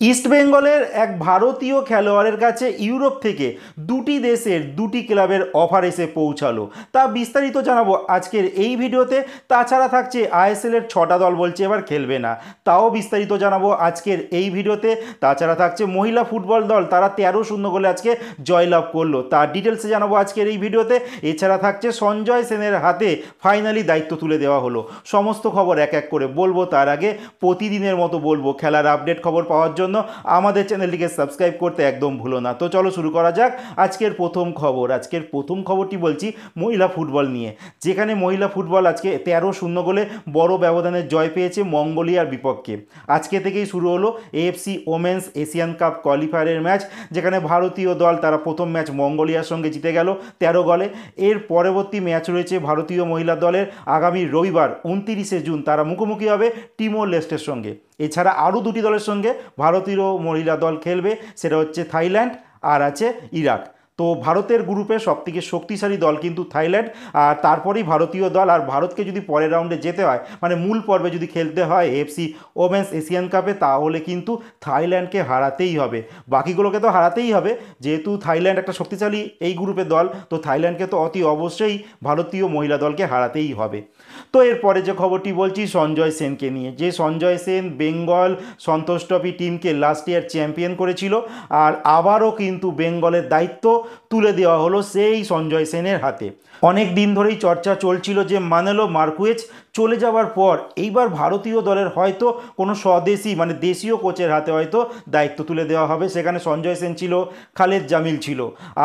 ইস্টবেঙ্গলের এক ভারতীয় খেলোয়াড়ের কাছে ইউরোপ থেকে দুটি দেশের দুটি ক্লাবের অফার এসে পৌঁছালো। তা বিস্তারিত জানাবো আজকের এই ভিডিওতে। তাছাড়া থাকছে আইএসএলের 6টা দল বলছে এবার খেলবে না, তাও বিস্তারিত জানাবো আজকের এই ভিডিওতে। তাছাড়া থাকছে মহিলা ফুটবল দল, তারা 13-0 গোলে আজকে জয়লাভ করলো, তার ডিটেলসে জানাবো আজকের এই ভিডিওতে। এছাড়া থাকছে সঞ্জয় সেনের হাতে ফাইনালি দায়িত্ব তুলে দেওয়া হলো। সমস্ত খবর এক এক করে বলবো, তার আগে প্রতিদিনের মতো বলবো খেলার আপডেট খবর পাওয়ার জন্য আমাদের চ্যানেলটিকে সাবস্ক্রাইব করতে একদম ভুলো না। তো চলো শুরু করা যাক আজকের প্রথম খবর। আজকের প্রথম খবরটি বলছি মহিলা ফুটবল নিয়ে, যেখানে মহিলা ফুটবল আজকে 13-0 গোলে বড় ব্যবধানে জয় পেয়েছে মঙ্গোলিয়ার বিপক্ষে। আজকে থেকেই শুরু হলো এএফসি ওমেন্স এশিয়ান কাপ কোয়ালিফায়ারের ম্যাচ, যেখানে ভারতীয় দল তারা প্রথম ম্যাচ মঙ্গোলিয়ার সঙ্গে জিতে গেল 13 গোলে। এর পরবর্তী ম্যাচ রয়েছে ভারতীয় মহিলা দলের আগামী রবিবার 29শে জুন, তারা মুখোমুখি হবে টিমোর লেস্টের সঙ্গে। এছাড়া আরও দুটি দলের সঙ্গে ভারতীয় মহিলা দল খেলবে, সেটা হচ্ছে থাইল্যান্ড আর আছে ইরাক। তো ভারতের গ্রুপে সবথেকে শক্তিশালী দল কিন্তু থাইল্যান্ড, আর তারপরেই ভারতীয় দল। আর ভারতকে যদি পরের রাউন্ডে যেতে হয়, মানে মূল পর্বে যদি খেলতে হয় এএফসি ওমেন্স এশিয়ান কাপে, তাহলে কিন্তু থাইল্যান্ডকে হারাতেই হবে। বাকিগুলোকে তো হারাতেই হবে, যেহেতু থাইল্যান্ড একটা শক্তিশালী এই গ্রুপের দল, তো থাইল্যান্ডকে তো অতি অবশ্যই ভারতীয় মহিলা দলকে হারাতেই হবে। তো এরপরে যে খবরটি বলছি সঞ্জয় সেনকে নিয়ে, যে সঞ্জয় সেন বেঙ্গল সন্তোষ ট্রফি টিমকে লাস্ট ইয়ার চ্যাম্পিয়ন করেছিল, আর আবারও কিন্তু বেঙ্গলের দায়িত্ব তুলে দেওয়া হলো সেই সঞ্জয় সেনের হাতে। অনেক দিন ধরেই চর্চা চলছিল যে মানেলো মার্কুয়েজ চলে যাওয়ার পর এইবার ভারতীয় দলের হয়তো কোনো স্বদেশি মানে দেশীয় কোচের হাতে হয়তো দায়িত্ব তুলে দেওয়া হবে। সেখানে সঞ্জয় সেন ছিল, খালেদ জামিল ছিল,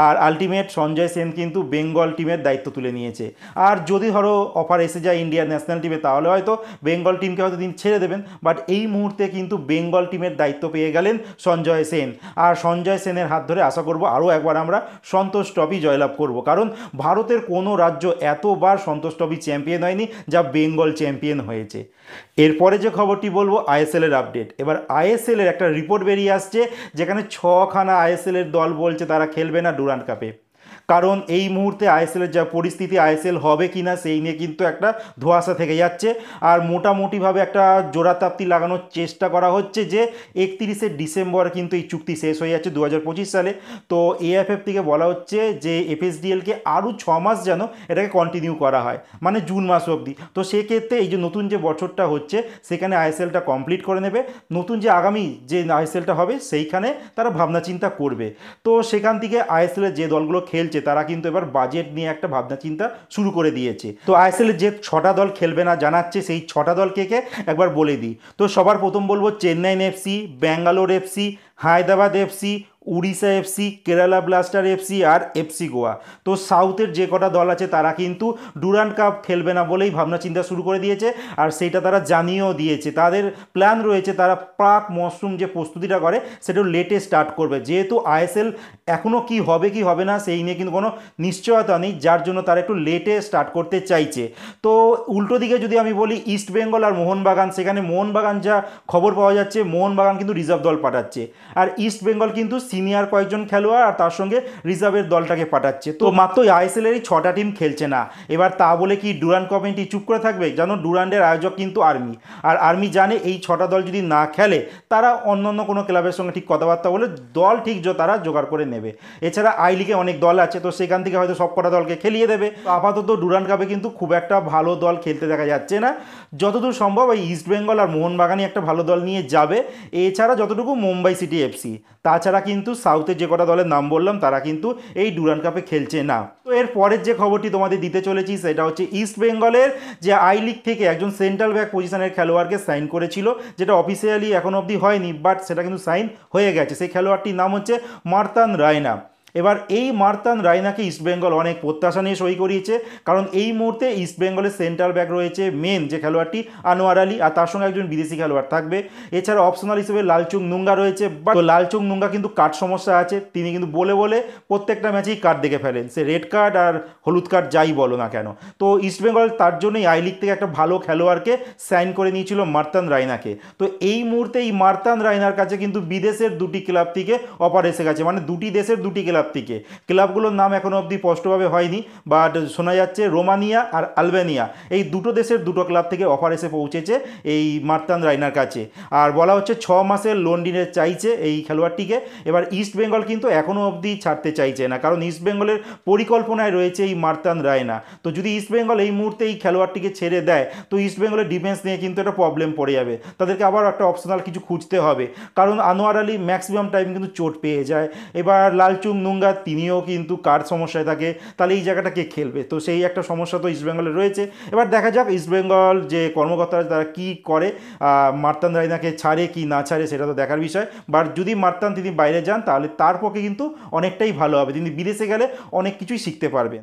আর আলটিমেট সঞ্জয় সেন কিন্তু বেঙ্গল টিমের দায়িত্ব তুলে নিয়েছে। আর যদি ধরো অফার এসে যায় ইন্ডিয়ান ন্যাশনাল টিমে, তাহলে হয়তো বেঙ্গল টিমকে হয়তো দিন ছেড়ে দেবেন, বাট এই মুহূর্তে কিন্তু বেঙ্গল টিমের দায়িত্ব পেয়ে গেলেন সঞ্জয় সেন। আর সঞ্জয় সেনের হাত ধরে আশা করব আরও একবার আমরা সন্তোষ ট্রফি জয়লাভ করব, কারণ ভারতের কোনো রাজ্য এতবার সন্তোষ ট্রফি চ্যাম্পিয়ন হয়নি যা বেঙ্গল চ্যাম্পিয়ন হয়েছে। এরপরে যে খবরটি বলবো আইএসএল এর আপডেট। এবার আইএসএল এর একটা রিপোর্ট বেরিয়ে আসছে, যেখানে 6খানা আইএসএল এর দল বলছে তারা খেলবে না ডুরান্ড কাপে। কারণ এই মুহূর্তে আইএসএলের যা পরিস্থিতি, আইএসএল হবে কি না সেই নিয়ে কিন্তু একটা ধোঁয়াশা থেকে যাচ্ছে। আর মোটামুটিভাবে একটা জোড়াতাপ্তি লাগানোর চেষ্টা করা হচ্ছে যে 31শে ডিসেম্বর কিন্তু এই চুক্তি শেষ হয়ে যাচ্ছে 2025 সালে। তো এএফএফ থেকে বলা হচ্ছে যে এফএসডিএলকে আরও 6 মাস যেন এটাকে কন্টিনিউ করা হয়, মানে জুন মাস অবধি। তো সেক্ষেত্রে এই যে নতুন যে বছরটা হচ্ছে সেখানে আইএসএলটা কমপ্লিট করে নেবে, নতুন যে আগামী যে আইএসএলটা হবে সেইখানে তারা ভাবনা চিন্তা করবে। তো সেখান থেকে আইএসএলের যে দলগুলো খেলছে তারা কিন্তু এবার বাজেট নিয়ে একটা ভাবনা চিন্তা শুরু করে দিয়েছে। তো আইএসএলের যে 6টা দল খেলবে না জানাচ্ছে, সেই 6টা দল কে কে একবার বলে দিই। তো সবার প্রথম বলবো Chennaiyin FC, Bangalore FC, Hyderabad FC, Orissa FC, Kerala Blaster FC আর এফসি গোয়া। তো সাউথের যে কটা দল আছে তারা কিন্তু ডুরান্ড কাপ খেলবে না বলেই ভাবনা চিন্তা শুরু করে দিয়েছে, আর সেইটা তারা জানিয়েও দিয়েছে। তাদের প্ল্যান রয়েছে তারা প্রাক মরশুম যে প্রস্তুতিটা করে সেটা লেটে স্টার্ট করবে, যেহেতু আইএসএল এখনও কি হবে কি হবে না সেই নিয়ে কিন্তু কোনো নিশ্চয়তা নেই, যার জন্য তারা একটু লেটে স্টার্ট করতে চাইছে। তো উল্টো দিকে যদি আমি বলি ইস্ট বেঙ্গল আর মোহনবাগান, সেখানে মোহনবাগান যা খবর পাওয়া যাচ্ছে মোহনবাগান কিন্তু রিজার্ভ দল পাঠাচ্ছে, আর ইস্ট বেঙ্গল কিন্তু সিনিয়র কয়েকজন খেলোয়াড় আর তার সঙ্গে রিজার্ভের দলটাকে পাঠাচ্ছে। তো মাত্র আইএসএলেরই 6টা টিম খেলছে না। এবার তা বলে কি ডুরান্ড কমিটি চুপ করে থাকবে? জানো ডুরান্ডের আয়োজক কিন্তু আর্মি, আর আর্মি জানে এই 6টা দল যদি না খেলে তারা অন্য অন্য কোনো ক্লাবের সঙ্গে ঠিক কথাবার্তা বলে দল ঠিক তারা জোগাড় করে নেবে। এছাড়া আই লিগে অনেক দল আছে, তো সেখান থেকে হয়তো সব কটা দলকে খেলিয়ে দেবে। আপাতত ডুরান্ড কাপে কিন্তু খুব একটা ভালো দল খেলতে দেখা যাচ্ছে না। যতদূর সম্ভব এই ইস্ট বেঙ্গল আর মোহনবাগানই একটা ভালো দল নিয়ে যাবে। এছাড়া যতটুকু মুম্বাই সিটি এফসি, তাছাড়া কিন্তু সাউথের যে কটা দলের নাম বললাম তারা কিন্তু এই ডুরান্ড কাপে খেলছে না। তো এর পরের যে খবরটি তোমাদের দিতে চলেছি সেটা হচ্ছে ইস্ট বেঙ্গলের যে আই লিগ থেকে একজন সেন্ট্রাল ব্যাক পজিশনের খেলোয়াড়কে সাইন করেছিল, যেটা অফিসিয়ালি এখনো অবধি হয়নি, বাট সেটা কিন্তু সাইন হয়ে গেছে। সেই খেলোয়াড়টির নাম হচ্ছে মার্তান রায়না। এবার এই মার্তান রায়নাকে ইস্টবেঙ্গল অনেক প্রত্যাশা নিয়ে সই করিয়েছে, কারণ এই মুহূর্তে ইস্টবেঙ্গলের সেন্ট্রাল ব্যাক রয়েছে মেন যে খেলোয়াড়টি আনোয়ার আলী, আর তার সঙ্গে একজন বিদেশি খেলোয়াড় থাকবে। এছাড়া অপশনাল হিসেবে লালচুং নুঙ্গা রয়েছে, বাট লালচুং নুঙ্গা কিন্তু কার্ড সমস্যা আছে, তিনি কিন্তু বলে বলে প্রত্যেকটা ম্যাচেই কার্ড দেখে ফেলেন, সে রেড কার্ড আর হলুদ কার্ড যাই বলো না কেন। তো ইস্টবেঙ্গল তার জন্যই আই লিগ থেকে একটা ভালো খেলোয়াড়কে সাইন করে নিয়েছিল মার্তান রায়নাকে। তো এই মুহূর্তে এই মার্তান রায়নার কাছে কিন্তু বিদেশের দুটি ক্লাব থেকে অফার এসে গেছে, মানে দুটি দেশের দুটি ক্লাব ক্লাব থেকে। ক্লাবগুলোর নাম এখনও অবধি স্পষ্টভাবে হয়নি, বাট শোনা যাচ্ছে রোমানিয়া আর আলবেনিয়া এই দুটো দেশের দুটো ক্লাব থেকে অফার এসে পৌঁছেছে এই মার্তান রাইনার কাছে। আর বলা হচ্ছে 6 মাসের লোন ডিলে চাইছে এই খেলোয়াড়টিকে। এবার ইস্ট বেঙ্গল কিন্তু এখনও অবধি ছাড়তে চাইছে না, কারণ ইস্ট বেঙ্গলের পরিকল্পনায় রয়েছে এই মার্তান রায়না। তো যদি ইস্ট বেঙ্গল এই মুহূর্তে এই খেলোয়াড়টিকে ছেড়ে দেয় তো ইস্ট বেঙ্গলের ডিফেন্স নিয়ে কিন্তু একটা প্রবলেম পড়ে যাবে, তাদেরকে আবার একটা অপশনাল কিছু খুঁজতে হবে, কারণ আনোয়ার আলী ম্যাক্সিমাম টাইম কিন্তু চোট পেয়ে যায়। এবার লালচুং নুঙ্গা তিনিও কিন্তু কার সমস্যায় থাকে, তাহলে এই জায়গাটা কে খেলবে? তো সেই একটা সমস্যা তো ইস্ট বেঙ্গলের রয়েছে। এবার দেখা যাক ইস্ট বেঙ্গল যে কর্মকর্তারা তারা কী করে, মার্তান রায়নাকে ছাড়ে কি না ছাড়ে সেটা তো দেখার বিষয়। বাট যদি মার্তান তিনি বাইরে যান তাহলে তার পক্ষে কিন্তু অনেকটাই ভালো হবে, তিনি বিদেশে গেলে অনেক কিছুই শিখতে পারবেন।